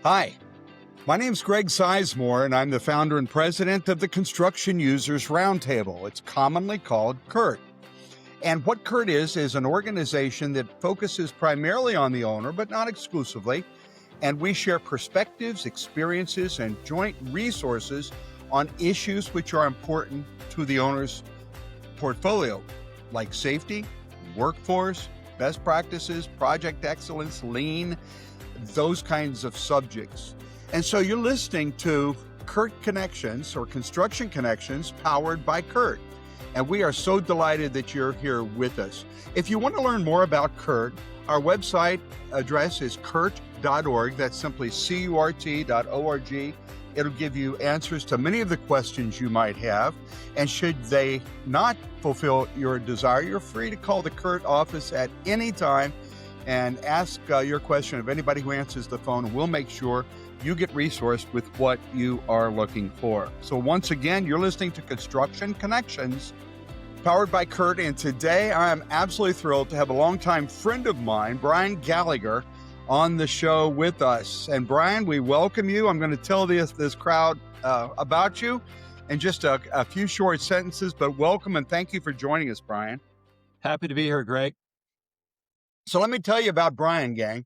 Hi, my name's Greg Sizemore, and I'm the founder and president of the Construction Users Roundtable. It's commonly called CURT. And what CURT is an organization that focuses primarily on the owner, but not exclusively. And we share perspectives, experiences, and joint resources on issues which are important to the owner's portfolio, like safety, workforce, best practices, project excellence, lean, those kinds of subjects. And so you're listening to CURT Connections, or Construction Connections, powered by CURT. And we are so delighted that you're here with us. If you want to learn more about CURT, our website address is curt.org. That's simply CURT.org. It'll give you answers to many of the questions you might have. And should they not fulfill your desire, you're free to call the CURT office at any time and ask your question of anybody who answers the phone. We'll make sure you get resourced with what you are looking for. So once again, you're listening to Construction Connections, powered by CURT. And today I am absolutely thrilled to have a longtime friend of mine, Brian Gallagher, on the show with us. And Brian, we welcome you. I'm going to tell this crowd about you in just a few short sentences, but welcome and thank you for joining us, Brian. Happy to be here, Greg. So let me tell you about Brian, gang.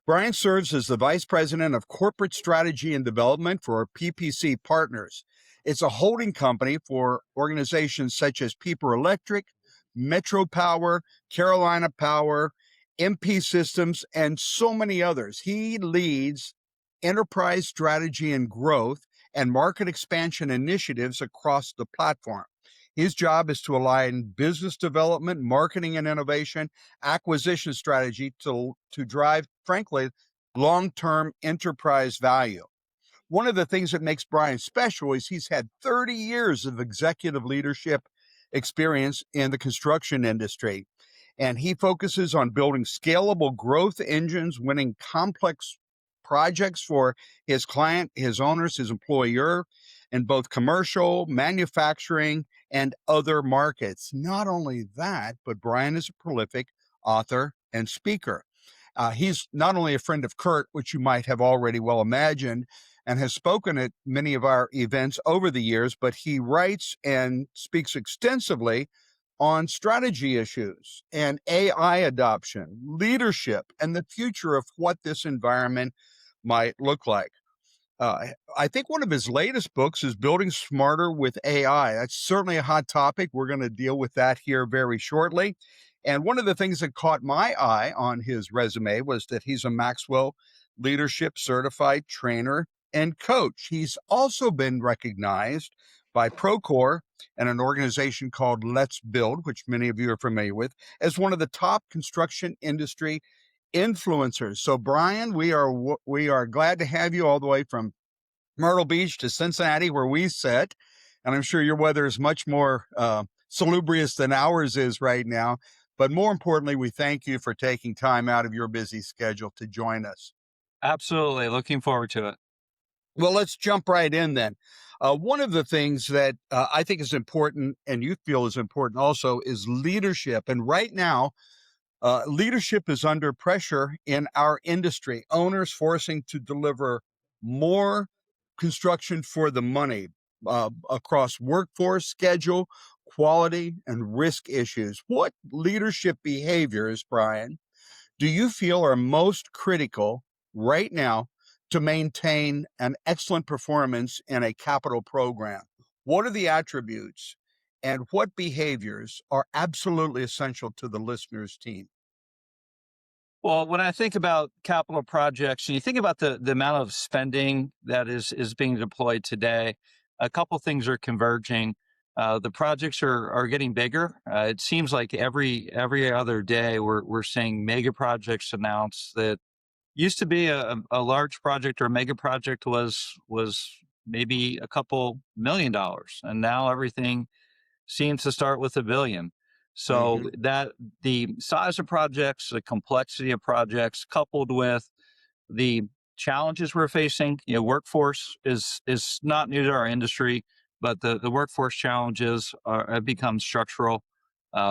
Brian serves as the Vice President of Corporate Strategy and Development for PPC Partners. It's a holding company for organizations such as Piper Electric, Metro Power, Carolina Power, MP Systems, and so many others. He leads enterprise strategy and growth and market expansion initiatives across the platform. His job is to align business development, marketing and innovation, acquisition strategy to drive, frankly, long-term enterprise value. One of the things that makes Brian special is he's had 30 years of executive leadership experience in the construction industry. And he focuses on building scalable growth engines, winning complex projects for his client, his owners, his employer, in both commercial, manufacturing, and other markets. Not only that, but Brian is a prolific author and speaker. He's not only a friend of CURT, which you might have already well imagined, and has spoken at many of our events over the years, but he writes and speaks extensively on strategy issues and AI adoption, leadership, and the future of what this environment might look like. I think one of his latest books is Building Smarter with AI. That's certainly a hot topic. We're going to deal with that here very shortly. And one of the things that caught my eye on his resume was that he's a Maxwell Leadership Certified Trainer and Coach. He's also been recognized by Procore and an organization called Let's Build, which many of you are familiar with, as one of the top construction industry influencers. So Brian, we are glad to have you all the way from Myrtle Beach to Cincinnati, where we sit. And I'm sure your weather is much more salubrious than ours is right now. But more importantly, we thank you for taking time out of your busy schedule to join us. Absolutely. Looking forward to it. Well, let's jump right in then. One of the things that I think is important, and you feel is important also, is leadership. And right now, leadership is under pressure in our industry. Owners forcing to deliver more construction for the money across workforce, schedule, quality, and risk issues. What leadership behaviors, Brian, do you feel are most critical right now to maintain an excellent performance in a capital program? What are the attributes and what behaviors are absolutely essential to the listener's team? Well, when I think about capital projects and you think about the amount of spending that is being deployed today, a couple things are converging. The projects are getting bigger. It seems like every other day we're seeing mega projects announced that used to be a large project or a mega project was maybe a couple $1,000,000, and now everything seems to start with $1 billion. So that the size of projects, the complexity of projects, coupled with the challenges we're facing, workforce is not new to our industry, but the workforce challenges have become structural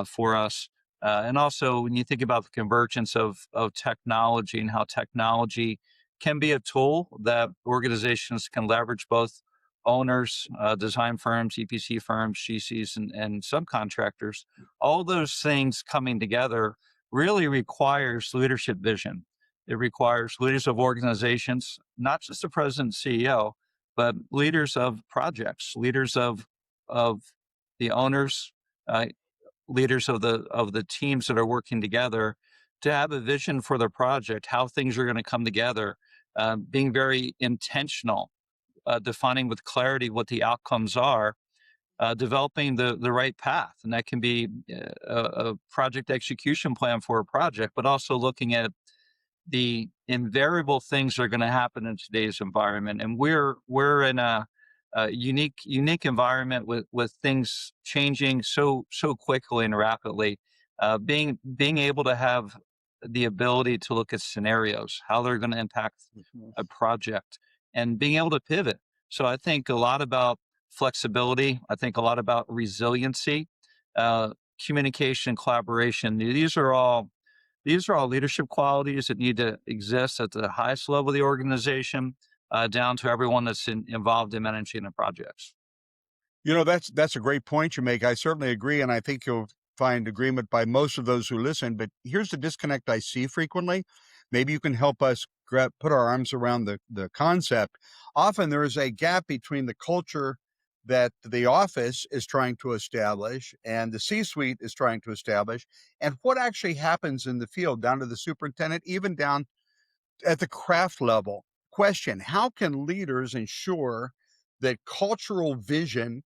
for us. And also, when you think about the convergence of technology and how technology can be a tool that organizations can leverage, both owners, design firms, EPC firms, GCs, and subcontractors. All those things coming together really requires leadership vision. It requires leaders of organizations, not just the president and CEO, but leaders of projects, leaders of the owners, uh, leaders of the teams that are working together to have a vision for the project, how things are going to come together, being very intentional, defining with clarity what the outcomes are, developing the right path. And that can be a project execution plan for a project, but also looking at the invariable things that are going to happen in today's environment. And we're in a unique environment with things changing so quickly and rapidly. Being able to have the ability to look at scenarios, how they're going to impact Mhm. a project, and being able to pivot. So I think a lot about flexibility. I think a lot about resiliency, uh, communication, collaboration. These are all leadership qualities that need to exist at the highest level of the organization, down to everyone that's involved in managing the projects. That's a great point you make. I certainly agree, and I think you'll find agreement by most of those who listen. But here's the disconnect I see frequently. Maybe you can help us put our arms around the concept. Often there is a gap between the culture that the office is trying to establish and the C-suite is trying to establish, and what actually happens in the field, down to the superintendent, even down at the craft level. Question: how can leaders ensure that cultural vision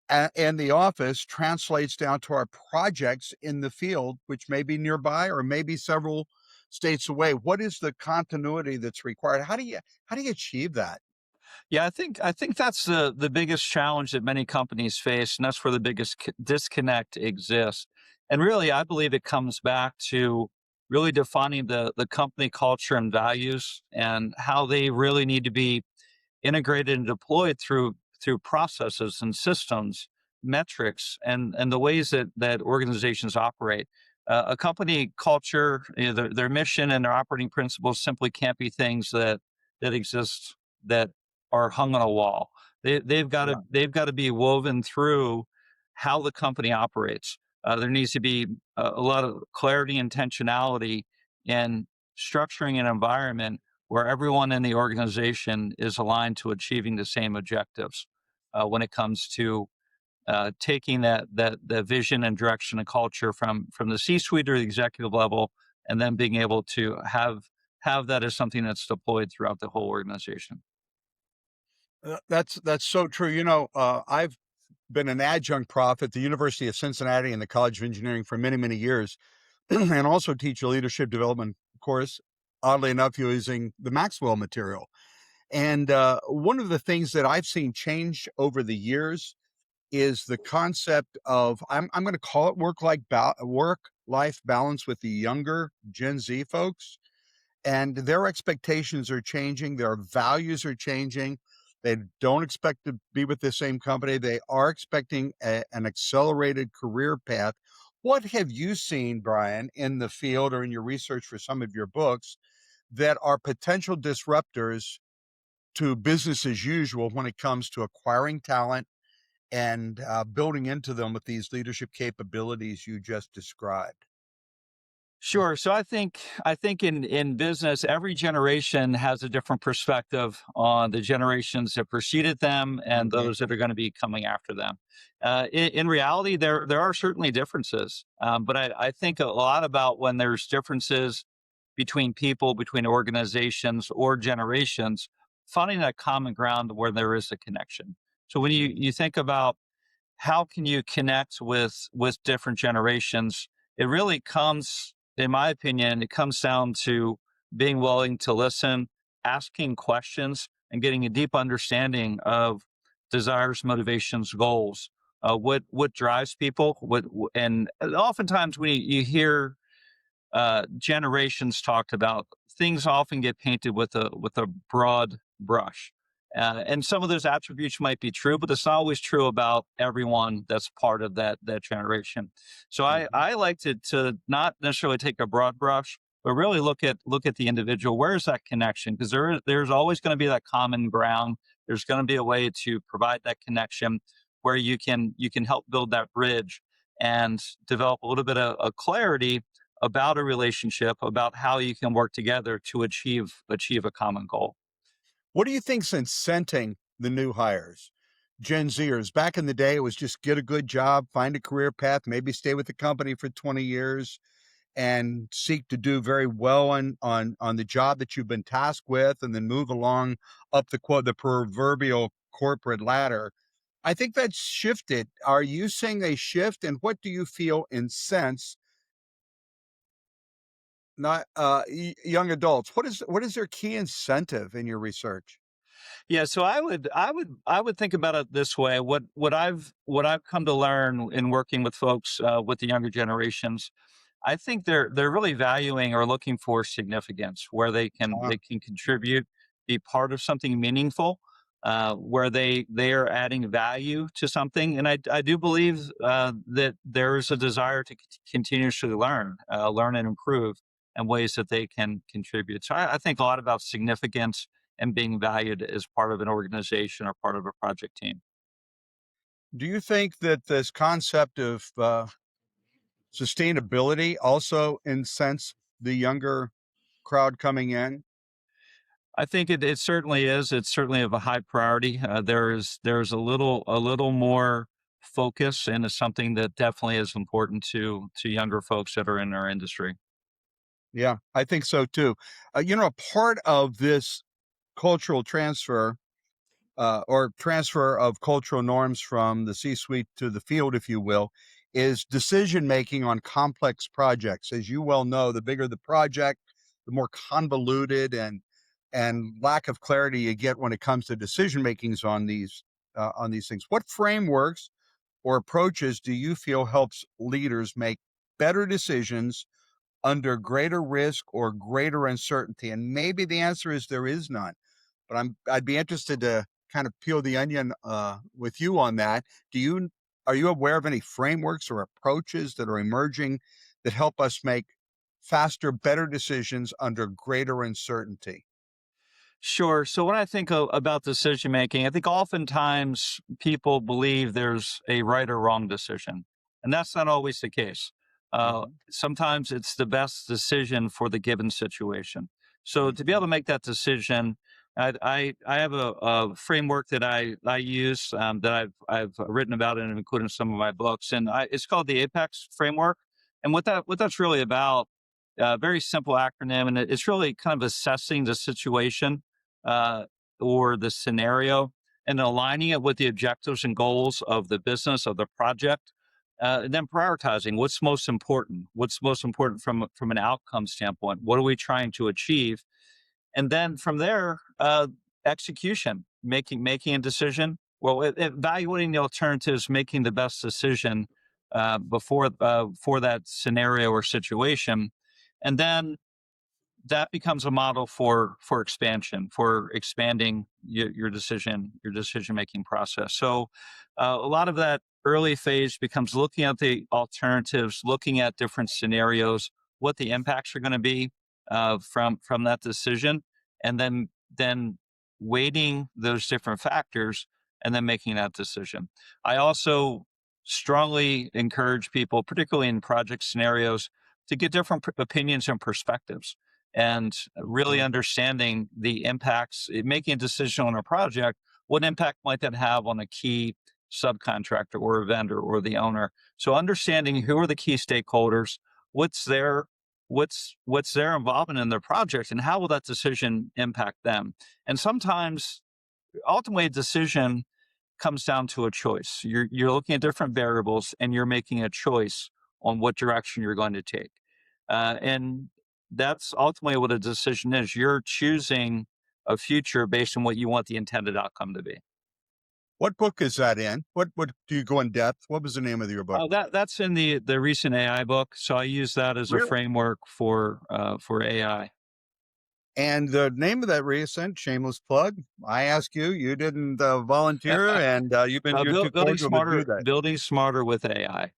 and the office translates down to our projects in the field, which may be nearby or maybe several states away? What is the continuity that's required? How do you achieve that? Yeah, I think that's the biggest challenge that many companies face, and that's where the biggest disconnect exists. And really, I believe it comes back to really defining the company culture and values, and how they really need to be integrated and deployed through processes and systems, metrics, and the ways that organizations operate. A company culture, their mission and their operating principles simply can't be things that exist, that are hung on a wall. They've got to Yeah. be woven through how the company operates. There needs to be a lot of clarity, intentionality in structuring an environment where everyone in the organization is aligned to achieving the same objectives, when it comes to taking that vision and direction and culture from the C-suite or the executive level, and then being able to have that as something that's deployed throughout the whole organization. That's so true. I've been an adjunct prof at the University of Cincinnati in the College of Engineering for many, many years, and also teach a leadership development course, oddly enough, using the Maxwell material. And one of the things that I've seen change over the years is the concept of I'm going to call it work life balance with the younger Gen Z folks, and their expectations are changing, their values are changing. They don't expect to be with the same company. They are expecting an accelerated career path. What have you seen, Brian, in the field or in your research for some of your books that are potential disruptors to business as usual when it comes to acquiring talent and building into them with these leadership capabilities you just described? Sure. So I think in business, every generation has a different perspective on the generations that preceded them and Mhm. those that are going to be coming after them. In reality, there are certainly differences, but I think a lot about when there's differences between people, between organizations or generations, finding that common ground where there is a connection. So when you think about how can you connect with different generations, it really comes, in my opinion, it comes down to being willing to listen, asking questions, and getting a deep understanding of desires, motivations, goals, what drives people, and oftentimes when you hear generations talked about, things often get painted with a broad brush. And some of those attributes might be true, but it's not always true about everyone that's part of that generation. So I, Mhm. I like to not necessarily take a broad brush, but really look at the individual. Where's that connection? Because there's always going to be that common ground. There's going to be a way to provide that connection where you can help build that bridge and develop a little bit of clarity about a relationship, about how you can work together to achieve a common goal. What do you think's incenting the new hires? Gen Zers, back in the day, it was just get a good job, find a career path, maybe stay with the company for 20 years and seek to do very well on the job that you've been tasked with and then move along up the proverbial corporate ladder. I think that's shifted. Are you seeing a shift, and what do you feel incents not young adults? What is their key incentive in your research? Yeah, so I would think about it this way. What I've come to learn in working with folks with the younger generations, I think they're really valuing or looking for significance, where they can Uh, they can contribute, be part of something meaningful, where they are adding value to something. And I do believe that there is a desire to continuously learn and improve in ways that they can contribute. So I think a lot about significance and being valued as part of an organization or part of a project team. do you think that this concept of sustainability also incents the younger crowd coming in? I think it certainly is. It's certainly of a high priority. There's a little more focus, and it's something that definitely is important to younger folks that are in our industry. Yeah, I think so too. A part of this cultural transfer or transfer of cultural norms from the C suite to the field, if you will, is decision making on complex projects. As you well know, the bigger the project, the more convoluted and lack of clarity you get when it comes to decision makings on these things. What frameworks or approaches do you feel helps leaders make better decisions under greater risk or greater uncertainty? And maybe the answer is there is none, but I'd be interested to kind of peel the onion with you on that. Do you Are you aware of any frameworks or approaches that are emerging that help us make faster, better decisions under greater uncertainty? Sure. So when I think about decision making, I think oftentimes people believe there's a right or wrong decision, and that's not always the case. Mhm, Sometimes it's the best decision for the given situation. So to be able mhm. to make that decision, I have a framework that I use that I've written about and included in some of my books, and it's called the Apex framework. And what that's really about, very simple acronym, and it's really kind of assessing the situation uh, or the scenario and aligning it with the objectives and goals of the business of the project, and then prioritizing what's most important from an outcome standpoint. What are we trying to achieve? And then from there, execution, making a decision. Well, evaluating the alternatives, making the best decision before for that scenario or situation, and then that becomes a model for expansion, for expanding your decision making process. So a lot of that early phase becomes looking at the alternatives, looking at different scenarios, what the impacts are going to be from that decision, and then weighting those different factors and then making that decision. I also strongly encourage people, particularly in project scenarios, to get different opinions and perspectives, and really Uh, understanding the impacts, making a decision on a project. What impact might that have on a key subcontractor or a vendor or the owner? So understanding who are the key stakeholders, what's their what's their involvement in their project, and how will that decision impact them? And sometimes ultimately a decision comes down to a choice. You're looking at different variables and you're making a choice on what direction you're going to take. And that's ultimately what a decision is. You're choosing a future based on what you want the intended outcome to be. what book is that in? What do you go in depth? What was the name of your book? That's in the recent AI book. So I use that as a Really? framework for AI. And the name of that recent shameless plug, I ask you, you didn't volunteer, and you're too Building cordial to do smarter, that. building smarter with AI.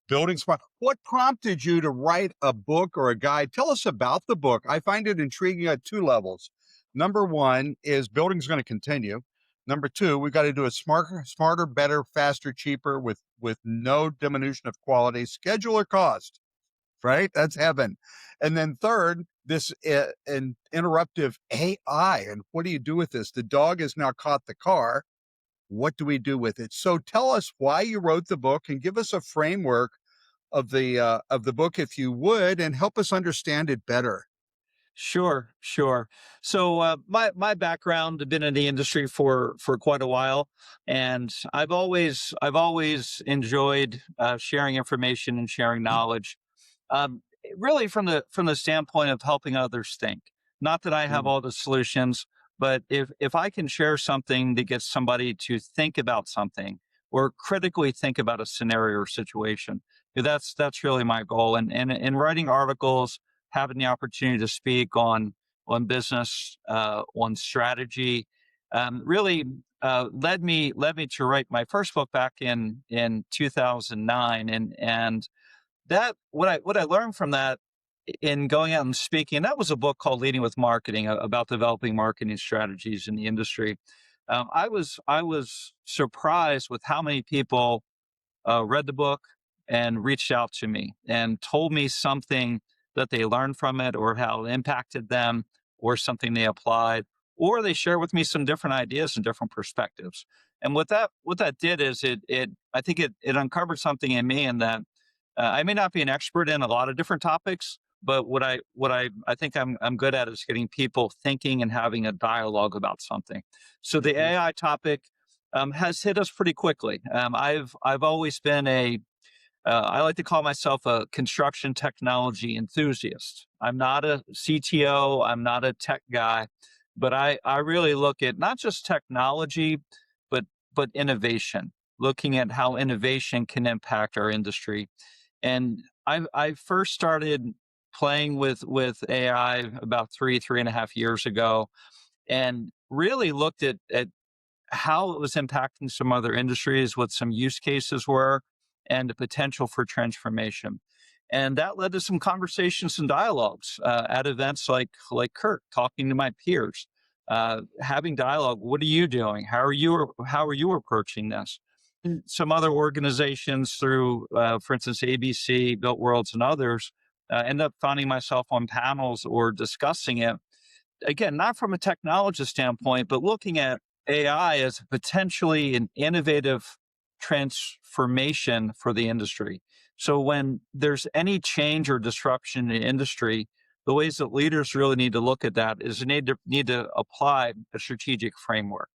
Building smart. What prompted you to write a book or a guide? Tell us about the book. I find it intriguing at two levels. Number one is building's going to continue. Number two, we've got to do it smarter, better, faster, cheaper, with no diminution of quality, schedule, or cost. Right? That's heaven. And then third, this interruptive AI. And what do you do with this? The dog has now caught the car. What do we do with it? So tell us why you wrote the book and give us a framework of the book, if you would, and help us understand it better. Sure, sure. So my background, I've been in the industry for quite a while, and I've always enjoyed sharing information and sharing knowledge. Um, Really, from the standpoint of helping others think. Not that I have Mm, all the solutions, but if I can share something that gets somebody to think about something or critically think about a scenario or situation, that's really my goal. And in writing articles, having the opportunity to speak on business, on strategy, really led me to write my first book back in 2009, and that what I learned from that in going out and speaking, that was a book called Leading with Marketing, about developing marketing strategies in the industry. I was surprised with how many people read the book and reached out to me and told me something that they learned from it, or how it impacted them, or something they applied, or they share with me some different ideas and different perspectives. And what that did is it I think it uncovered something in me, in that I may not be an expert in a lot of different topics, but what I think I'm good at is getting people thinking and having a dialogue about something. So the mhm, AI topic has hit us pretty quickly. I've always been I like to call myself a construction technology enthusiast. I'm not a CTO, I'm not a tech guy, but I really look at not just technology, but innovation, looking at how innovation can impact our industry. And I first started playing with AI about three and a half years ago, and really looked at how it was impacting some other industries, what some use cases were, and the potential for transformation. And that led to some conversations and dialogues at events like CURT, talking to my peers, having dialogue. What are you doing? How are you approaching this? And some other organizations through, for instance, ABC, Built Worlds, and others, end up finding myself on panels or discussing it, again, not from a technology standpoint, but looking at AI as potentially an innovative transformation for the industry. So when there's any change or disruption in the industry, the ways that leaders really need to look at that is they need to apply a strategic framework,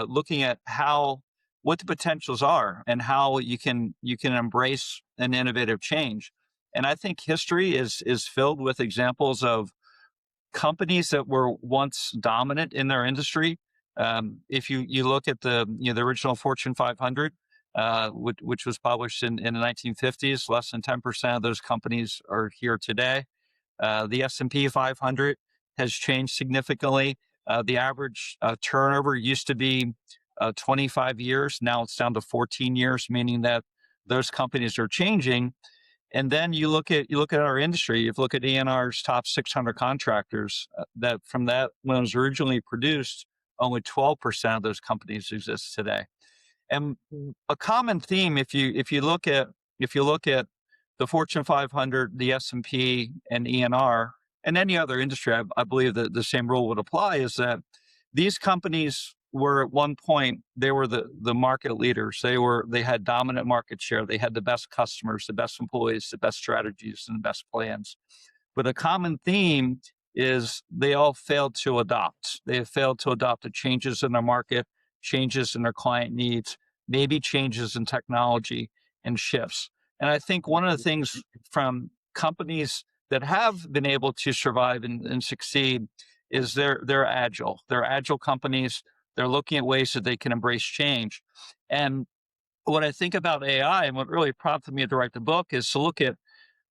looking at how what the potentials are and how you can embrace an innovative change. And I think history is filled with examples of companies that were once dominant in their industry. If you look at the original Fortune 500, which was published in the 1950s, less than 10% of those companies are here today. The S&P 500 has changed significantly. The average turnover used to be 25 years. Now it's down to 14 years, meaning that those companies are changing. And then you look at our industry. You look at ENR's top 600 contractors. That from that when it was originally produced, only 12% of those companies exist today. And a common theme, if you look at the Fortune 500, the S&P, and ENR, and any other industry, I believe that the same rule would apply. Is that these companies were at one point, they were the market leaders. They had dominant market share. They had the best customers, the best employees, the best strategies, and the best plans. But a common theme is they all failed to adopt. They have failed to adopt the changes in their market, changes in their client needs, maybe changes in technology and shifts. And I think one of the things from companies that have been able to survive and succeed is they're agile. They're agile companies. They're looking at ways that they can embrace change. And what I think about AI, and what really prompted me to write the book, is to look at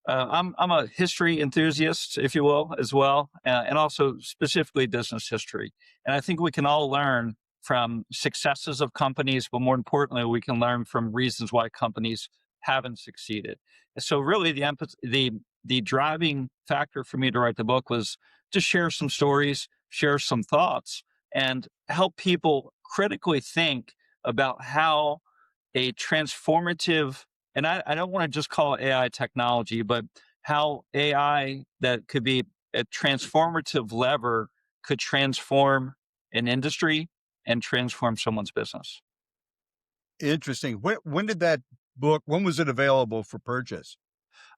I'm a history enthusiast, if you will, as well, and also specifically business history. And I think we can all learn from successes of companies, but more importantly, we can learn from reasons why companies haven't succeeded. So really the driving factor for me to write the book was to share some stories, share some thoughts, and help people critically think about how a transformative, and I don't want to just call it AI technology, but how AI that could be a transformative lever could transform an industry and transform someone's business. Interesting. When did that book, when was it available for purchase?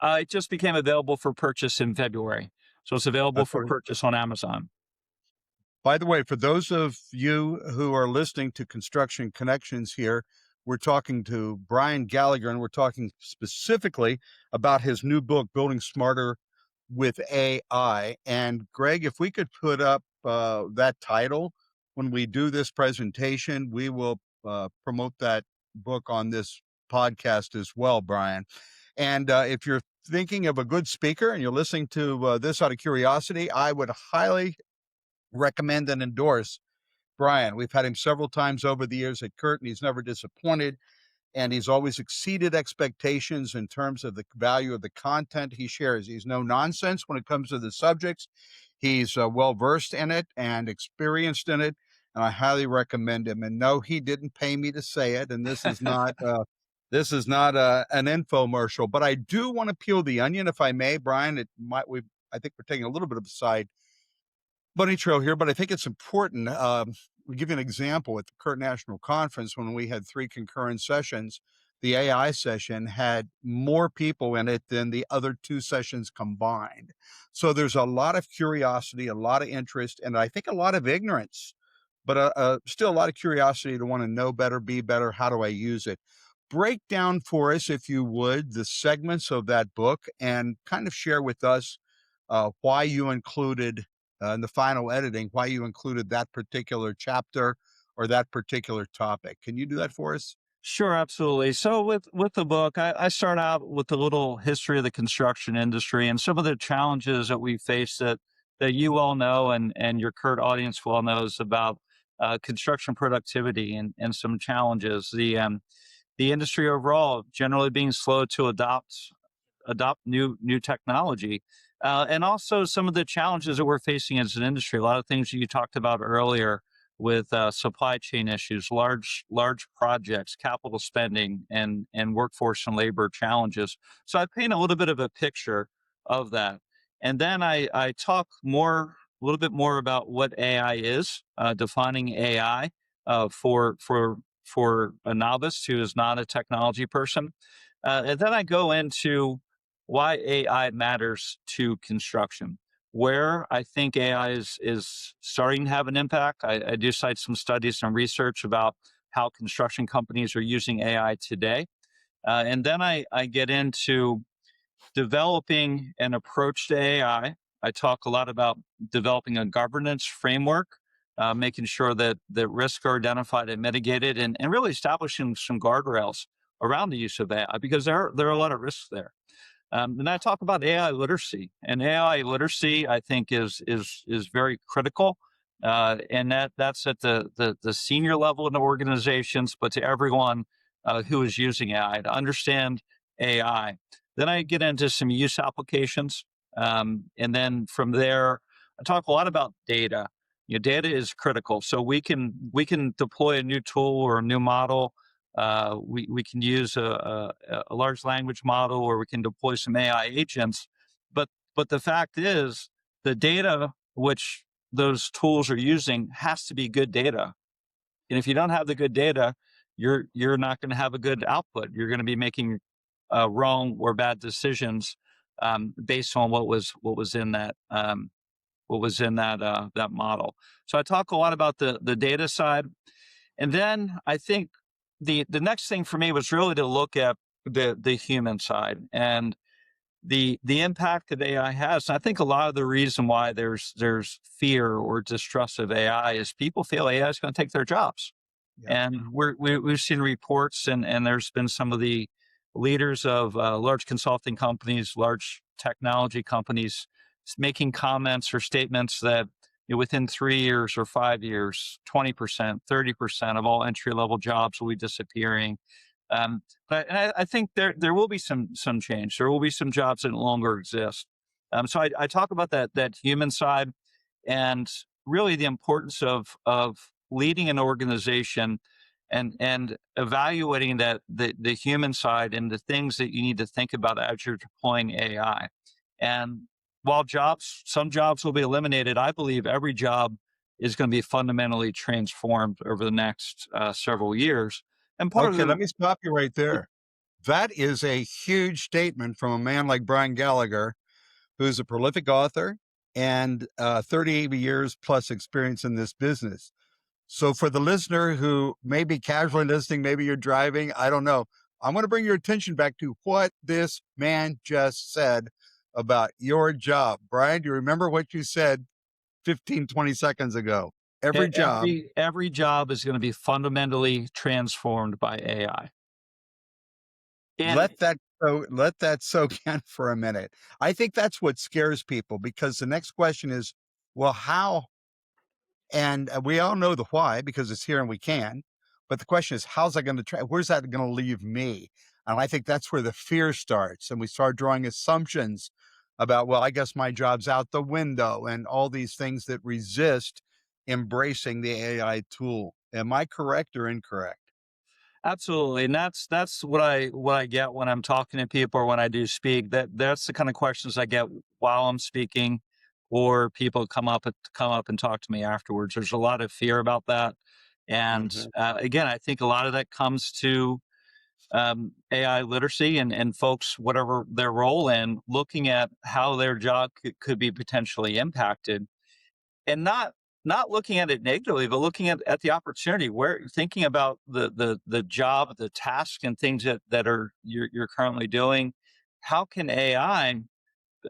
It just became available for purchase in February. So it's available That's for purchase on Amazon. By the way, for those of you who are listening to Construction Connections here, we're talking to Brian Gallagher, and we're talking specifically about his new book, Building Smarter with AI. And Greg, if we could put up that title when we do this presentation, we will promote that book on this podcast as well, Brian. And if you're thinking of a good speaker and you're listening to this out of curiosity, I would highly recommend and endorse Brian. We've had him several times over the years at CURT, and he's never disappointed. And he's always exceeded expectations in terms of the value of the content he shares. He's no nonsense when it comes to the subjects. He's well versed in it and experienced in it. And I highly recommend him. And no, he didn't pay me to say it. And this is not an infomercial. But I do want to peel the onion, if I may, Brian. I think we're taking a little bit of a side bunny trail here, but I think it's important. We'll give you an example. At the CURT National Conference, when we had 3 concurrent sessions, the AI session had more people in it than the other 2 sessions combined. So there's a lot of curiosity, a lot of interest, and I think a lot of ignorance, but still a lot of curiosity to want to know better, be better. How do I use it? Break down for us, if you would, the segments of that book and kind of share with us why you included in the final editing, why you included that particular chapter or that particular topic. Can you do that for us? Sure, absolutely. So with the book, I start out with a little history of the construction industry and some of the challenges that we face that you all know and your current audience well knows about construction productivity and some challenges. The industry overall generally being slow to adopt new technology, and also some of the challenges that we're facing as an industry. A lot of things you talked about earlier with supply chain issues, large projects, capital spending, and workforce and labor challenges. So I paint a little bit of a picture of that, and then I talk a little bit more about what AI is, defining AI for a novice who is not a technology person, and then I go into why AI matters to construction, where I think AI is starting to have an impact. I do cite some studies and research about how construction companies are using AI today. And then I get into developing an approach to AI. I talk a lot about developing a governance framework, making sure that risks are identified and mitigated, and really establishing some guardrails around the use of AI because there are a lot of risks there. And I talk about AI literacy, and AI literacy I think is very critical, and that's at the senior level in the organizations, but to everyone who is using AI to understand AI. Then I get into some use applications, and then from there I talk a lot about data. Data is critical, so we can deploy a new tool or a new model. We can use a large language model, or we can deploy some AI agents. But the fact is, the data which those tools are using has to be good data. And if you don't have the good data, you're not going to have a good output. You're going to be making wrong or bad decisions based on what was in that model. So I talk a lot about the data side. And then I think the next thing for me was really to look at the human side and the impact that AI has. And I think a lot of the reason why there's fear or distrust of AI is people feel AI is going to take their jobs. Yeah. And we've seen reports, and there's been some of the leaders of large consulting companies, large technology companies, making comments or statements that within 3 years or 5 years, 20%, 30% of all entry level jobs will be disappearing. But I think there will be some change. There will be some jobs that no longer exist. So I talk about that human side, and really the importance of leading an organization and evaluating that the human side and the things that you need to think about as you're deploying AI. And while some jobs will be eliminated, I believe every job is going to be fundamentally transformed over the next several years. And part of Okay, the let me stop you right there. That is a huge statement from a man like Brian Gallagher, who's a prolific author and 38 years plus experience in this business. So, for the listener who may be casually listening, maybe you're driving, I don't know. I want to bring your attention back to what this man just said about your job. Brian, do you remember what you said 15, 20 seconds ago? Every job. every job is going to be fundamentally transformed by AI. And Let that soak in for a minute. I think that's what scares people because the next question is, well, how? And we all know the why because it's here and we can. But the question is, how's that going to try? Where's that going to leave me? And I think that's where the fear starts. And we start drawing assumptions about, well, I guess my job's out the window and all these things that resist embracing the AI tool. Am I correct or incorrect? absolutely, and that's what I get when I'm talking to people or when I do speak. That's the kind of questions I get while I'm speaking, or people come up and talk to me afterwards. There's a lot of fear about that, and Mhm. again, I think a lot of that comes to AI literacy and folks, whatever their role in, looking at how their job could be potentially impacted, and not looking at it negatively, but looking at the opportunity, where thinking about the job, the task, and things that are you're currently doing. How can AI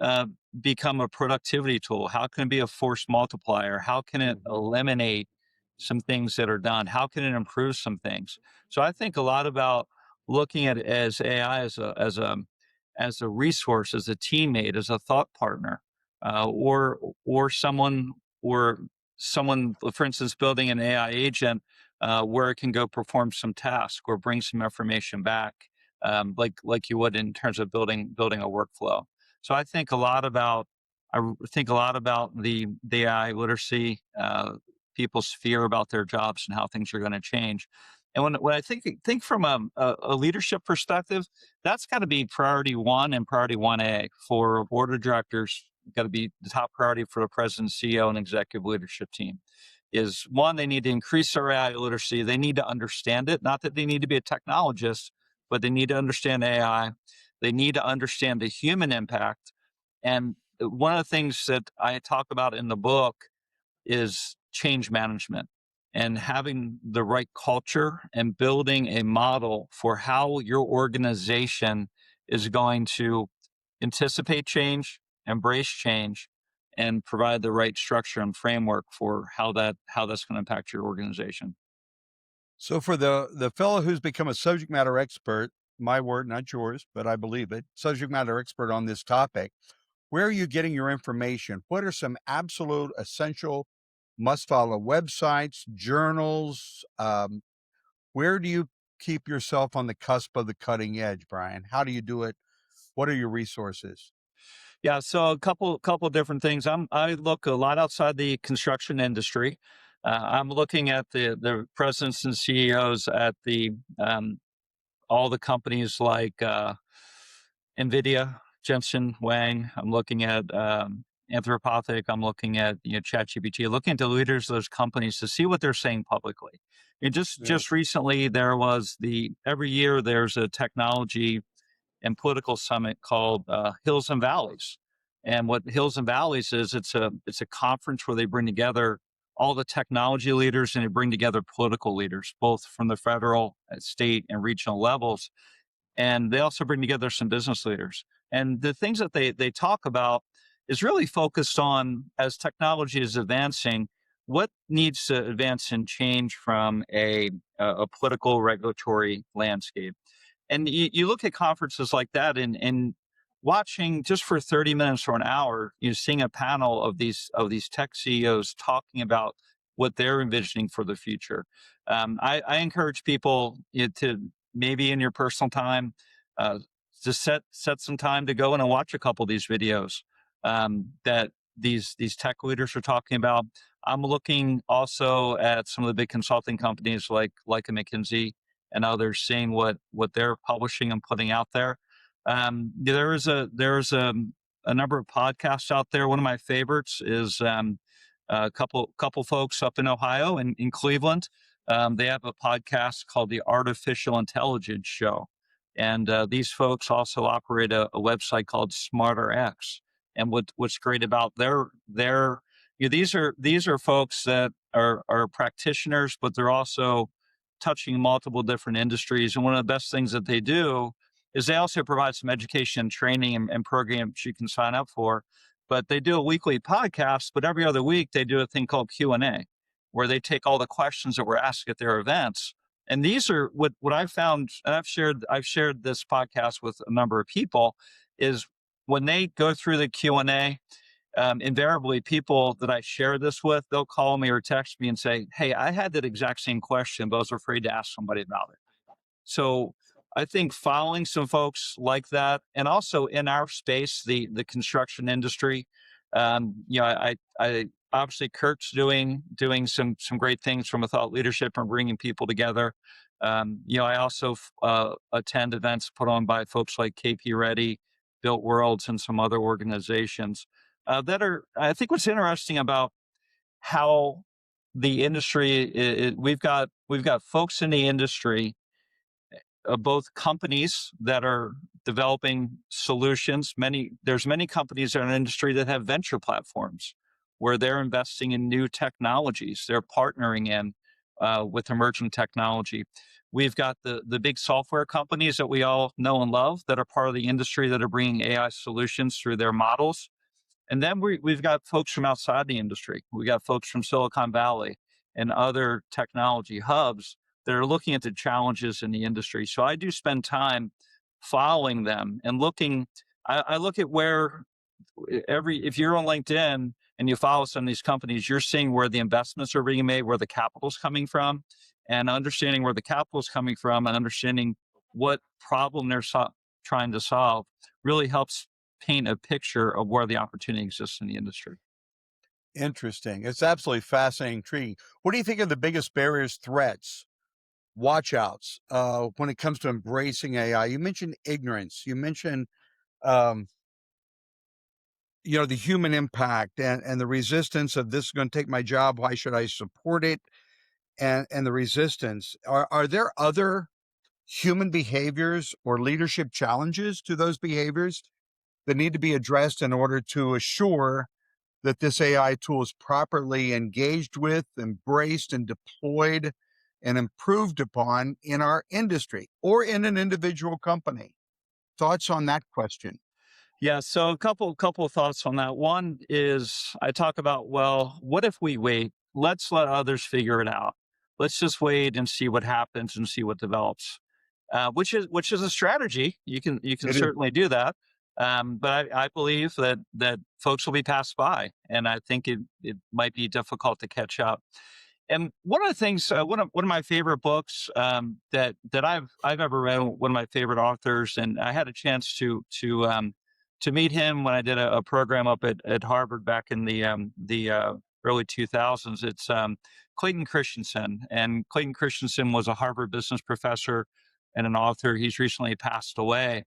uh, become a productivity tool? How can it be a force multiplier? How can it Mhm. eliminate some things that are done? How can it improve some things? So I think a lot about looking at it as AI as a resource, as a teammate, as a thought partner, or someone, for instance, building an AI agent where it can go perform some task or bring some information back, like you would in terms of building a workflow. So I think a lot about the AI literacy, people's fear about their jobs and how things are going to change. And when I think from a leadership perspective, that's got to be priority one and priority 1A for a board of directors. Got to be the top priority for the president, CEO, and executive leadership team. Is one, they need to increase their AI literacy. They need to understand it. Not that they need to be a technologist, but they need to understand AI. They need to understand the human impact. And one of the things that I talk about in the book is change management and having the right culture and building a model for how your organization is going to anticipate change, embrace change, and provide the right structure and framework for how that's going to impact your organization. So for the fellow who's become a subject matter expert, my word, not yours, but I believe it, subject matter expert on this topic, where are you getting your information? What are some absolute essential must follow websites, journals? Where do you keep yourself on the cusp of the cutting edge, Brian? How do you do it? What are your resources? Yeah, so a couple different things. I look a lot outside the construction industry. I'm looking at the presidents and CEOs at the all the companies like NVIDIA, Jensen Wang. I'm looking at Anthropic. I'm looking at ChatGPT. Looking at the leaders of those companies to see what they're saying publicly. And Yeah. just recently, there was every year there's a technology and political summit called Hills and Valleys. And what Hills and Valleys is, it's a conference where they bring together all the technology leaders and they bring together political leaders, both from the federal, state, and regional levels. And they also bring together some business leaders. And the things that they talk about is really focused on, as technology is advancing, what needs to advance and change from a political regulatory landscape. And you look at conferences like that and watching just for 30 minutes or an hour, seeing a panel of these tech CEOs talking about what they're envisioning for the future. I encourage people to maybe in your personal time, uh, just set some time to go in and watch a couple of these videos that these tech leaders are talking about. I'm looking also at some of the big consulting companies like a McKinsey and others, seeing what they're publishing and putting out there. There's a number of podcasts out there. One of my favorites is a couple folks up in Ohio and in Cleveland. They have a podcast called the Artificial Intelligence Show, and these folks also operate a website called SmarterX. And what's great about their these are folks that are practitioners, but they're also touching multiple different industries. And one of the best things that they do is they also provide some education, training, and programs you can sign up for. But they do a weekly podcast, but every other week they do a thing called Q&A, where they take all the questions that were asked at their events. And these are what I've found, and I've shared this podcast with a number of people, is when they go through the Q&A, invariably people that I share this with, they'll call me or text me and say, "Hey, I had that exact same question, but I was afraid to ask somebody about it." So I think following some folks like that, and also in our space, the construction industry, I obviously CURT's doing some great things from a thought leadership and bringing people together. I also attend events put on by folks like KP Ready, Built Worlds, and some other organizations that are. I think what's interesting about how the industry, we've got folks in the industry, both companies that are developing solutions. There's many companies in our industry that have venture platforms where they're investing in new technologies. They're partnering in with emerging technology. We've got the big software companies that we all know and love that are part of the industry that are bringing AI solutions through their models. And then we've got folks from outside the industry. We got folks from Silicon Valley and other technology hubs that are looking at the challenges in the industry. So I do spend time following them and looking. I look at where if you're on LinkedIn and you follow some of these companies, you're seeing where the investments are being made, where the capital's coming from, and understanding where the capital's coming from and understanding what problem they're trying to solve really helps paint a picture of where the opportunity exists in the industry. Interesting. It's absolutely fascinating, intriguing. What do you think are the biggest barriers, threats, watchouts when it comes to embracing AI? You mentioned ignorance. You mentioned, um, the human impact and the resistance of this is going to take my job. Why should I support it? And the resistance. Are there other human behaviors or leadership challenges to those behaviors that need to be addressed in order to assure that this AI tool is properly engaged with, embraced, and deployed and improved upon in our industry or in an individual company? Thoughts on that question? Yeah, so a couple of thoughts on that. One is I talk about, well, what if we wait? Let's let others figure it out. Let's just wait and see what happens and see what develops. Which is a strategy. You can It is. certainly do that. But I believe that folks will be passed by, and I think it might be difficult to catch up. And one of the things, one of my favorite books that I've ever read, one of my favorite authors, and I had a chance to meet him when I did a program up at Harvard back in the early 2000s. It's Clayton Christensen, and Clayton Christensen was a Harvard business professor and an author. He's recently passed away,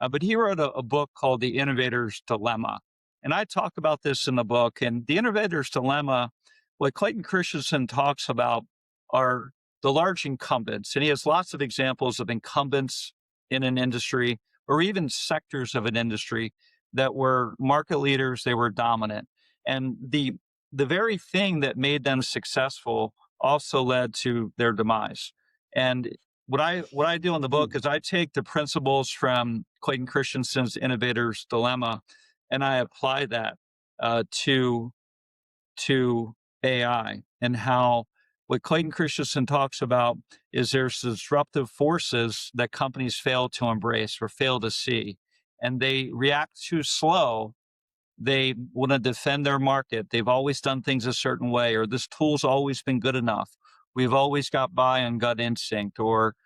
but he wrote a book called The Innovator's Dilemma, and I talk about this in the book. And the Innovator's Dilemma, what Clayton Christensen talks about are the large incumbents. And he has lots of examples of incumbents in an industry or even sectors of an industry that were market leaders, they were dominant. And the very thing that made them successful also led to their demise. And what I do in the book is I take the principles from Clayton Christensen's Innovator's Dilemma and I apply that to AI, and how what Clayton Christensen talks about is there's disruptive forces that companies fail to embrace or fail to see, and they react too slow. They want to defend their market. They've always done things a certain way, or this tool's always been good enough. We've always got by on gut instinct, or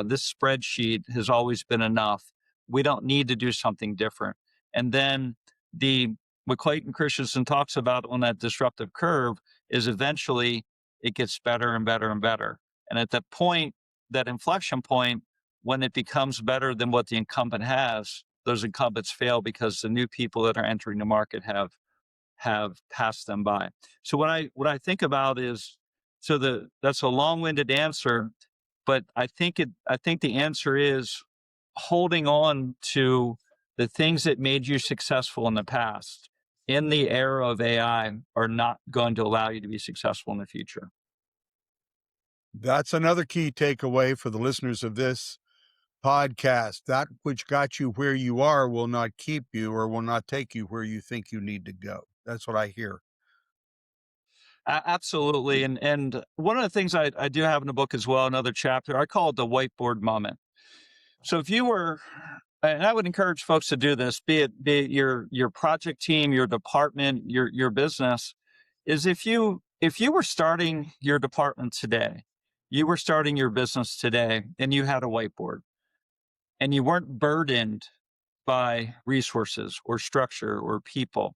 This spreadsheet has always been enough. We don't need to do something different. And then the what Clayton Christensen talks about on that disruptive curve is eventually it gets better and better and better. And at that point, that inflection point, when it becomes better than what the incumbent has, those incumbents fail because the new people that are entering the market have passed them by. So what I think about is that's a long-winded answer, but I think the answer is holding on to the things that made you successful in the past in the era of AI are not going to allow you to be successful in the future. That's another key takeaway for the listeners of this podcast. That which got you where you are will not keep you or will not take you where you think you need to go. That's what I hear. Absolutely. And one of the things I do have in the book as well, another chapter, I call it the whiteboard moment. So if you were, and I would encourage folks to do this, be it your project team, your department, your business, is if you were starting your department today, you were starting your business today, and you had a whiteboard, and you weren't burdened by resources or structure or people,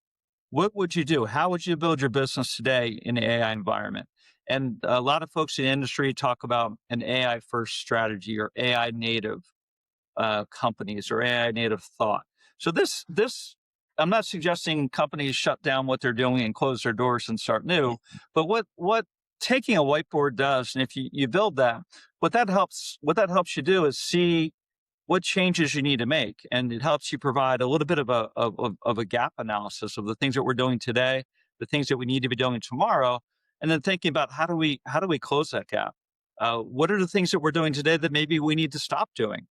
what would you do? How would you build your business today in the AI environment? And a lot of folks in the industry talk about an AI first strategy or AI native companies or AI native thought. So I'm not suggesting companies shut down what they're doing and close their doors and start new, but what taking a whiteboard does, and if you build that, what that helps you do is see what changes you need to make, and it helps you provide a little bit of a gap analysis of the things that we're doing today, the things that we need to be doing tomorrow, and then thinking about how do we close that gap. What are the things that we're doing today that maybe we need to stop doing?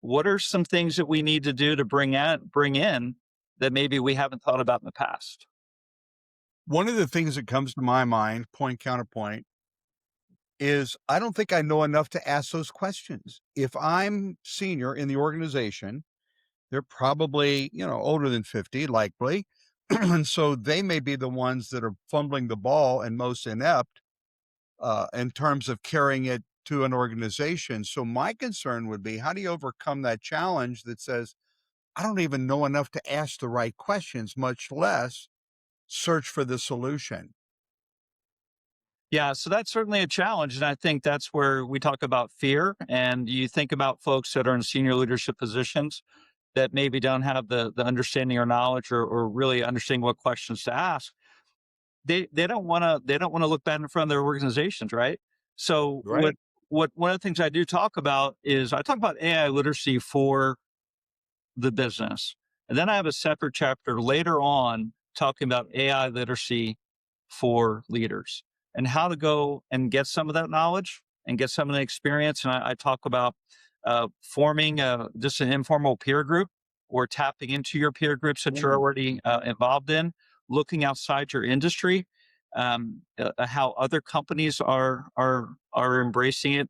What are some things that we need to do to bring in that maybe we haven't thought about in the past? One of the things that comes to my mind, point counterpoint, is I don't think I know enough to ask those questions. If I'm senior in the organization, they're probably, older than 50, likely. And so they may be the ones that are fumbling the ball and most inept in terms of carrying it to an organization. So my concern would be, how do you overcome that challenge that says, I don't even know enough to ask the right questions, much less search for the solution? Yeah, so that's certainly a challenge. And I think that's where we talk about fear. And you think about folks that are in senior leadership positions that maybe don't have the understanding or knowledge or really understanding what questions to ask. They don't want to look bad in front of their organizations, right? So Right. what one of the things I do talk about is I talk about AI literacy for the business. And then I have a separate chapter later on talking about AI literacy for leaders and how to go and get some of that knowledge and get some of the experience. And I talk about forming just an informal peer group or tapping into your peer groups that you're Mm. already involved in, looking outside your industry, how other companies are embracing it.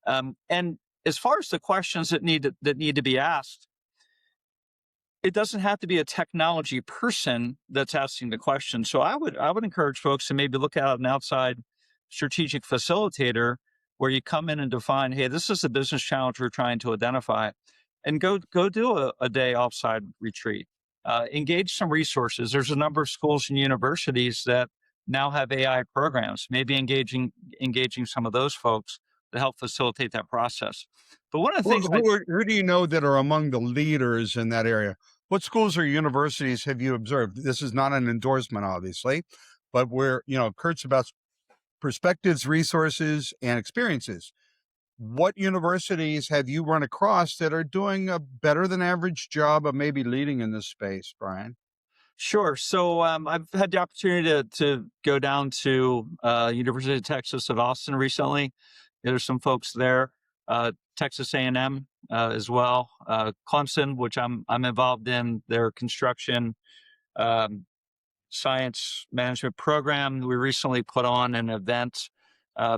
And as far as the questions that need to be asked, it doesn't have to be a technology person that's asking the question. So I would encourage folks to maybe look at an outside strategic facilitator where you come in and define, hey, this is the business challenge we're trying to identify, and go do a day offside retreat. Engage some resources. There's a number of schools and universities that now have AI programs. Maybe engaging some of those folks to help facilitate that process. But one of the things Who do you know that are among the leaders in that area? What schools or universities have you observed? This is not an endorsement, obviously, but where, Kurt's about perspectives, resources, and experiences. What universities have you run across that are doing a better than average job of maybe leading in this space, Brian? Sure. So I've had the opportunity to go down to University of Texas at Austin recently. There's some folks there, Texas A&M as well, Clemson, which I'm involved in their construction um, science management program. We recently put on an event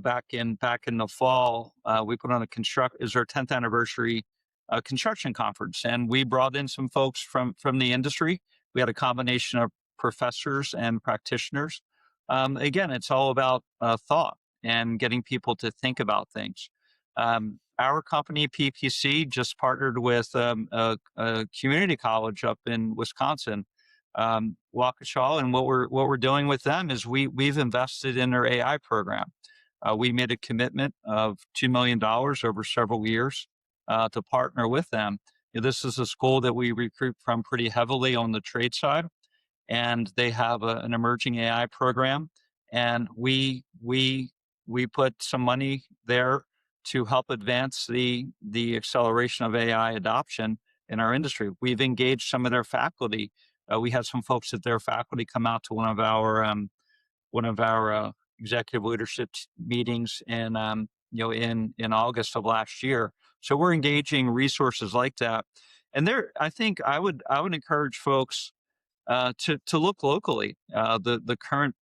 back in the fall. We put on a construct is our 10th anniversary construction conference, and we brought in some folks from the industry. We had a combination of professors and practitioners. Again, it's all about thought and getting people to think about things. our company, PPC, just partnered with a community college up in Wisconsin, Waukesha, and what we're doing with them is we've invested in their AI program. We made a commitment of $2 million over several years to partner with them. This is a school that we recruit from pretty heavily on the trade side, and they have an emerging AI program, and we put some money there to help advance the acceleration of AI adoption in our industry. We've engaged some of their faculty. We had some folks at their faculty come out to one of our executive leadership meetings in August of last year. So we're engaging resources like that, and there I think I would encourage folks to look locally. The current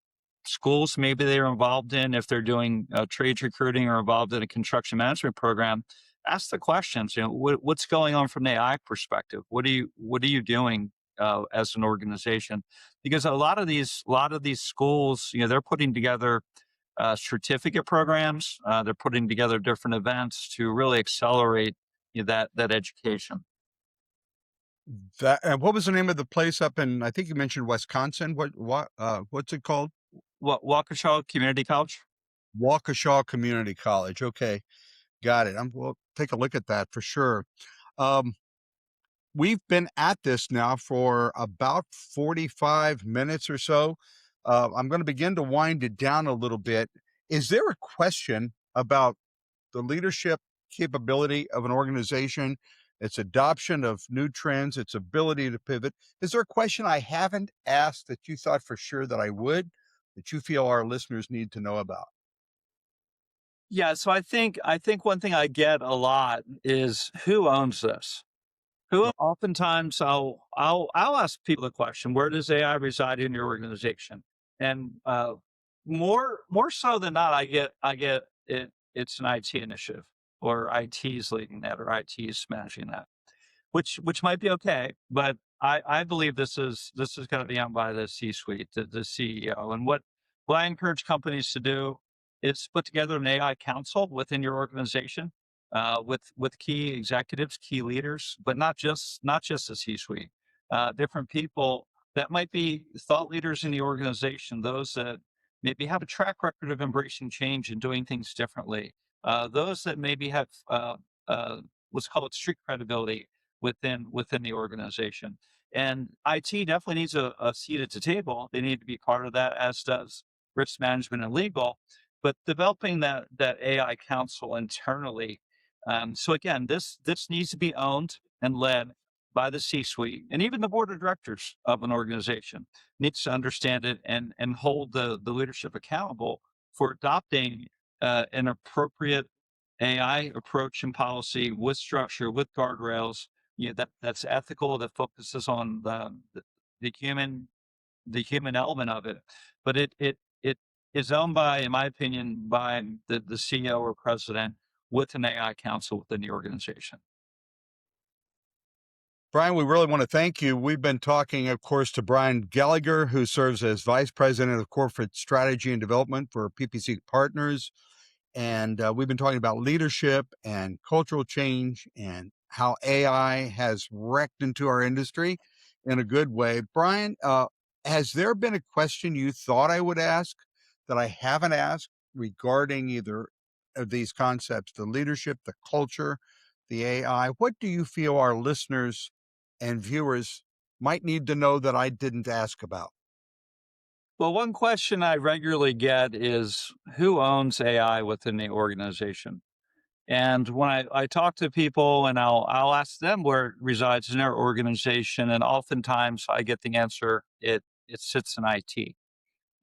schools maybe they're involved in, if they're doing trades recruiting or involved in a construction management program, ask the questions. What's going on from the AI perspective? What are you doing as an organization? Because a lot of these schools, they're putting together certificate programs. They're putting together different events to really accelerate that education. That and what was the name of the place up in? I think you mentioned Wisconsin. What's it called? Waukesha Community College. Waukesha Community College. Okay, got it. We'll take a look at that for sure. Um, we've been at this now for about 45 minutes or so. I'm going to begin to wind it down a little bit. Is there a question about the leadership capability of an organization, its adoption of new trends, its ability to pivot? Is there a question I haven't asked that you thought for sure that I would, that you feel our listeners need to know about? Yeah, so I think one thing I get a lot is who owns this? Who oftentimes I'll ask people the question, where does AI reside in your organization? And more so than not, I get it's an IT initiative, or IT is leading that, or IT is managing that, which might be okay, but I believe this is going to be owned by the C-suite, the CEO. And what I encourage companies to do is put together an AI council within your organization, with key executives, key leaders, but not just the C-suite, different people that might be thought leaders in the organization, those that maybe have a track record of embracing change and doing things differently, those that maybe have let's call it street credibility within the organization. And IT definitely needs a seat at the table. They need to be part of that, as does risk management and legal. But developing that AI council internally. So again, this needs to be owned and led by the C-suite, and even the board of directors of an organization needs to understand it and hold the leadership accountable for adopting an appropriate AI approach and policy with structure, with guardrails, that's ethical, that focuses on the human element of it. But it is owned by, in my opinion, by the CEO or president, with an AI council within the organization. Brian, we really want to thank you. We've been talking, of course, to Brian Gallagher, who serves as Vice President of Corporate Strategy and Development for PPC Partners. And we've been talking about leadership and cultural change and how AI has wrecked into our industry in a good way. Brian, has there been a question you thought I would ask that I haven't asked regarding either of these concepts, the leadership, the culture, the AI? What do you feel our listeners and viewers might need to know that I didn't ask about? Well, one question I regularly get is who owns AI within the organization? And when I talk to people, and I'll ask them where it resides in their organization, and oftentimes I get the answer, it sits in IT.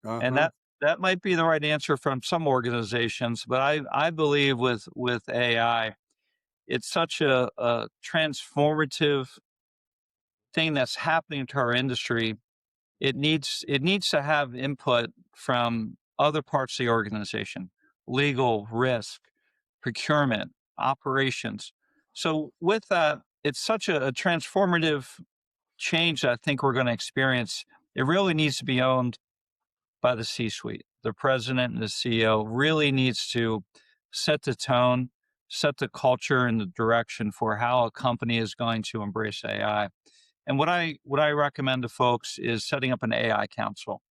And Uh-huh. that might be the right answer from some organizations, but I believe with AI, it's such a transformative thing that's happening to our industry. It needs to have input from other parts of the organization: legal, risk, procurement, operations. So with that, it's such a transformative change that I think we're going to experience. It really needs to be owned by the C-suite. The president and the CEO really needs to set the tone, set the culture and the direction for how a company is going to embrace AI. And what I recommend to folks is setting up an AI council.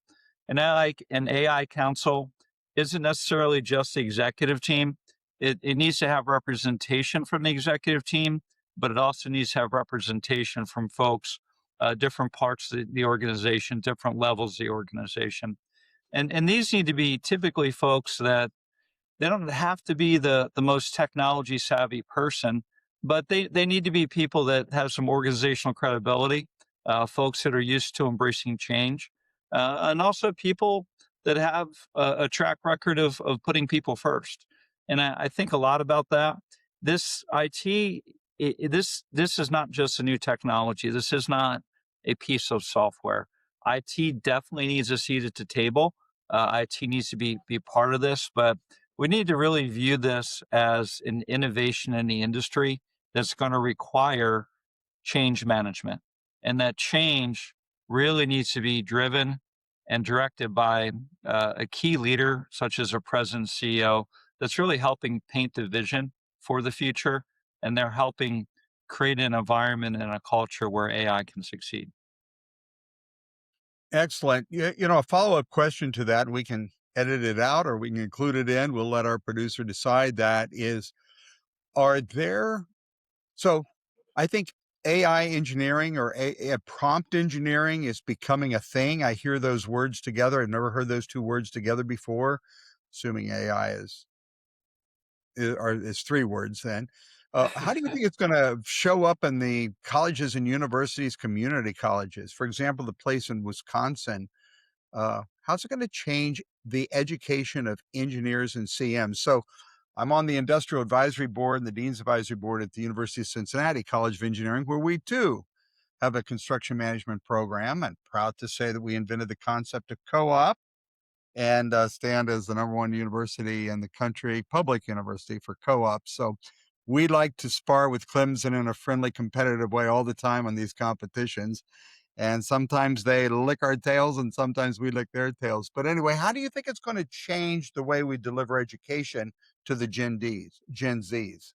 An AI council isn't necessarily just the executive team. It needs to have representation from the executive team, but it also needs to have representation from folks, different parts of the organization, different levels of the organization. And these need to be typically folks that they don't have to be the most technology savvy person, but they need to be people that have some organizational credibility, folks that are used to embracing change, and also people that have a track record of putting people first. And I think a lot about that. This IT, this is not just a new technology. This is not a piece of software. IT definitely needs a seat at the table. IT needs to be part of this, but we need to really view this as an innovation in the industry that's going to require change management. And that change really needs to be driven and directed by a key leader, such as a president, CEO, that's really helping paint the vision for the future. And they're helping create an environment and a culture where AI can succeed. Excellent. A follow-up question to that, and we can edit it out or we can include it in. We'll let our producer decide that is, are there so I think AI engineering or prompt engineering is becoming a thing. I hear those words together. I've never heard those two words together before, assuming AI is three words then. How do you think it's going to show up in the colleges and universities, community colleges? For example, the place in Wisconsin, how's it going to change the education of engineers and CMs? So I'm on the industrial advisory board and the dean's advisory board at the University of Cincinnati College of Engineering, where we too have a construction management program, and proud to say that we invented the concept of co-op and stand as the number one university in the country, public university for co-ops. So we like to spar with Clemson in a friendly, competitive way all the time on these competitions. And sometimes they lick our tails and sometimes we lick their tails. But anyway, how do you think it's going to change the way we deliver education to the Gen Zs?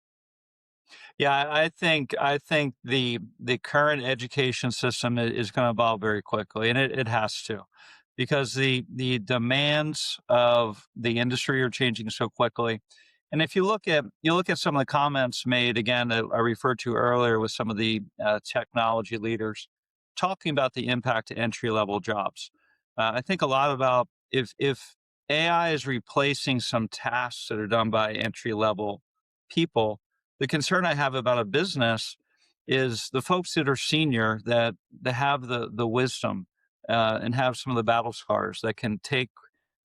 Yeah, I think the current education system is going to evolve very quickly, and it has to, because the demands of the industry are changing so quickly. And if you look at some of the comments made again that I referred to earlier with some of the technology leaders talking about the impact to entry level jobs. I think a lot about if AI is replacing some tasks that are done by entry level people, the concern I have about a business is the folks that are senior that have the wisdom and have some of the battle scars that can take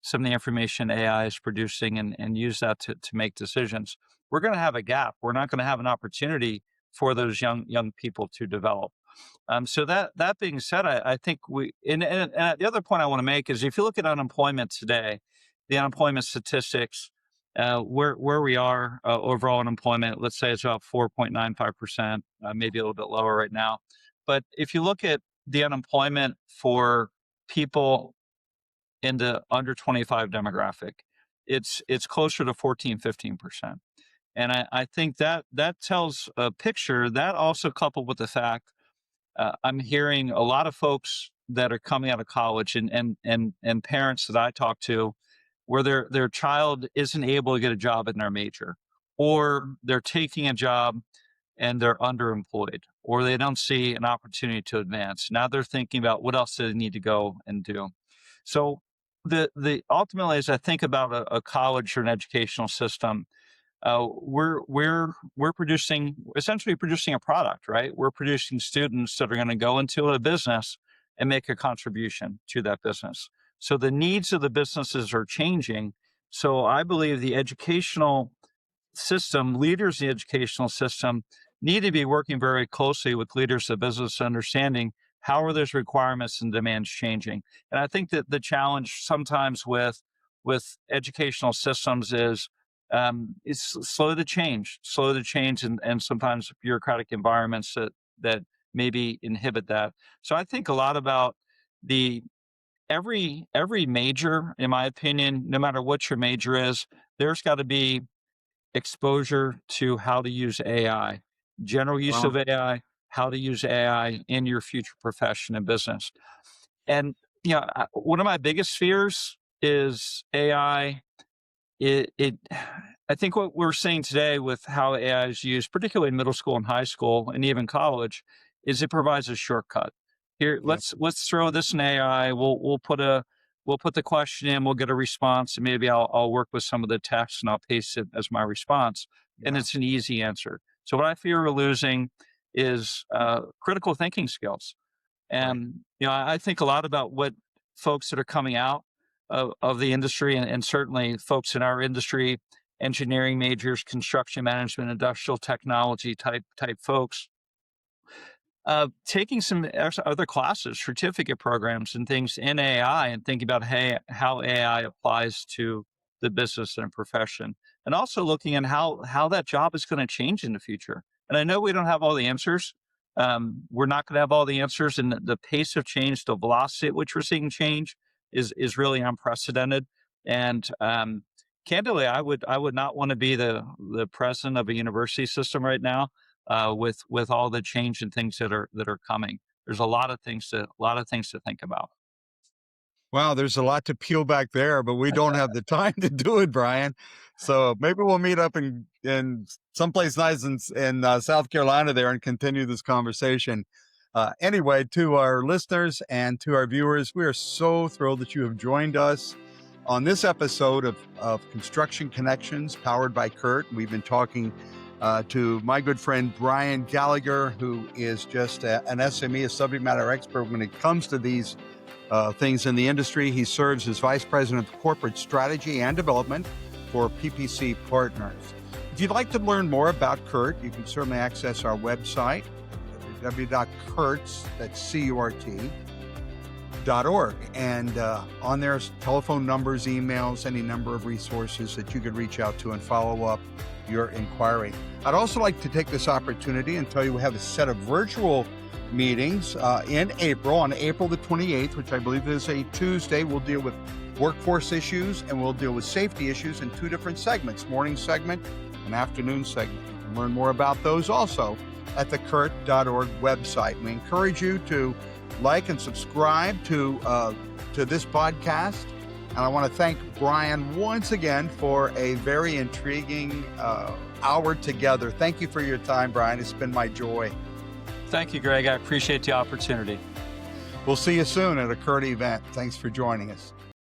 some of the information AI is producing and use that to make decisions. We're going to have a gap. We're not going to have an opportunity for those young people to develop. So that being said, I think and the other point I want to make is if you look at unemployment today, the unemployment statistics, where we are overall unemployment, let's say it's about 4.95%, maybe a little bit lower right now. But if you look at the unemployment for people in the under 25 demographic, it's closer to 14-15%. And I think that tells a picture that also coupled with the fact I'm hearing a lot of folks that are coming out of college and parents that I talk to where their child isn't able to get a job in their major, or they're taking a job and they're underemployed, or they don't see an opportunity to advance. Now they're thinking about what else do they need to go and do. So the ultimately, as I think about a college or an educational system, we're producing essentially producing a product, right? We're producing students that are going to go into a business and make a contribution to that business. So the needs of the businesses are changing. So I believe the educational system, leaders in the educational system, need to be working very closely with leaders of business, understanding how are those requirements and demands changing. And I think that the challenge sometimes with educational systems is it's slow to change, and sometimes bureaucratic environments that maybe inhibit that. So I think a lot about the every major, in my opinion, no matter what your major is, there's got to be exposure to how to use AI, general use Well, of AI, how to use AI in your future profession and business. And one of my biggest fears is AI. It I think what we're seeing today with how AI is used, particularly in middle school and high school and even college, is it provides a shortcut. Here, yep, let's throw this in AI. We'll put the question in, we'll get a response, and maybe I'll work with some of the text and I'll paste it as my response, and yeah, it's an easy answer. So what I fear we're losing is critical thinking skills. right. And I think a lot about what folks that are coming out of the industry, and certainly folks in our industry, engineering majors, construction management, industrial technology type folks, taking some other classes, certificate programs, and things in AI, and thinking about how AI applies to the business and profession, and also looking at how that job is going to change in the future. And I know we don't have all the answers. We're not going to have all the answers, and the pace of change, the velocity at which we're seeing change, is really unprecedented. And candidly, I would not want to be the president of a university system right now, with all the change and things that are coming. There's a lot of things to think about. Wow, there's a lot to peel back there, but we don't have the time to do it, Brian. So maybe we'll meet up in someplace nice in South Carolina there and continue this conversation. Anyway, to our listeners and to our viewers, we are so thrilled that you have joined us on this episode of Construction Connections, powered by CURT. We've been talking to my good friend Brian Gallagher, who is just an SME, a subject matter expert when it comes to these things in the industry. He serves as Vice President of Corporate Strategy and Development for PPC Partners. If you'd like to learn more about CURT, you can certainly access our website, www.curts, that's C-U-R-T, .org. And on there's telephone numbers, emails, any number of resources that you could reach out to and follow up your inquiry. I'd also like to take this opportunity and tell you we have a set of virtual meetings in April, on April the 28th, which I believe is a Tuesday. We'll deal with workforce issues and we'll deal with safety issues in two different segments, morning segment and afternoon segment. You can learn more about those also at the CURT.org website. We encourage you to like and subscribe to this podcast. And I want to thank Brian once again for a very intriguing hour together. Thank you for your time, Brian. It's been my joy. Thank you, Greg. I appreciate the opportunity. We'll see you soon at a CURT event. Thanks for joining us.